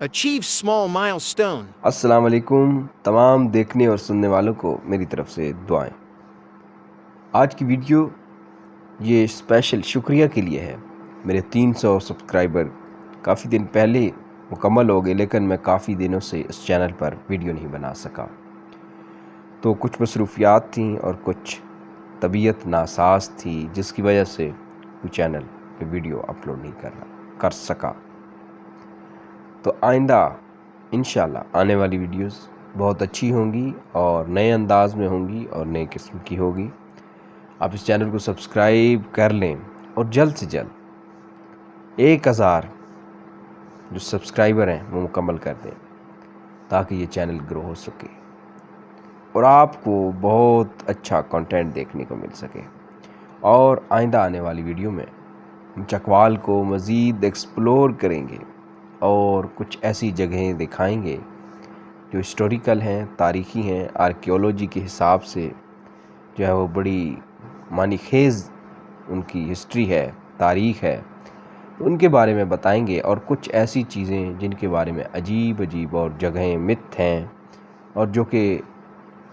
Achieve small milestone. السلام علیکم تمام دیکھنے اور سننے والوں کو میری طرف سے دعائیں۔ آج کی ویڈیو یہ اسپیشل شکریہ کے لیے ہے۔ میرے 300 سبسکرائبر کافی دن پہلے مکمل ہو گئے، لیکن میں کافی دنوں سے اس چینل پر ویڈیو نہیں بنا سکا، تو کچھ مصروفیات تھیں اور کچھ طبیعت ناساز تھی، جس کی وجہ سے وہ چینل پہ ویڈیو اپلوڈ نہیں کر سکا۔ تو آئندہ انشاءاللہ آنے والی ویڈیوز بہت اچھی ہوں گی اور نئے انداز میں ہوں گی اور نئے قسم کی ہوگی۔ آپ اس چینل کو سبسکرائب کر لیں اور جلد سے جلد 1000 جو سبسکرائبر ہیں وہ مکمل کر دیں، تاکہ یہ چینل گرو ہو سکے اور آپ کو بہت اچھا کنٹینٹ دیکھنے کو مل سکے۔ اور آئندہ آنے والی ویڈیو میں ہم چکوال کو مزید ایکسپلور کریں گے اور کچھ ایسی جگہیں دکھائیں گے جو ہسٹوریکل ہیں، تاریخی ہیں، آرکیولوجی کے حساب سے جو ہے وہ بڑی معنی خیز ان کی ہسٹری ہے، تاریخ ہے، تو ان کے بارے میں بتائیں گے۔ اور کچھ ایسی چیزیں جن کے بارے میں عجیب اور جگہیں مت ہیں اور جو کہ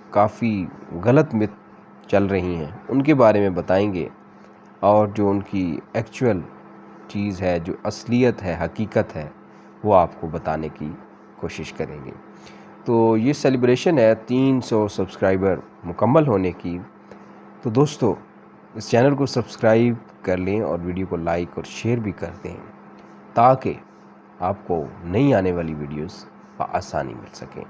کافی غلط مت چل رہی ہیں، ان کے بارے میں بتائیں گے، اور جو ان کی ایکچول چیز ہے، جو اصلیت ہے، حقیقت ہے، وہ آپ کو بتانے کی کوشش کریں گے۔ تو یہ سیلیبریشن ہے 300 سبسکرائبر مکمل ہونے کی، تو دوستو اس چینل کو سبسکرائب کر لیں اور ویڈیو کو لائک اور شیئر بھی کر دیں، تاکہ آپ کو نئی آنے والی ویڈیوز بآسانی مل سکیں۔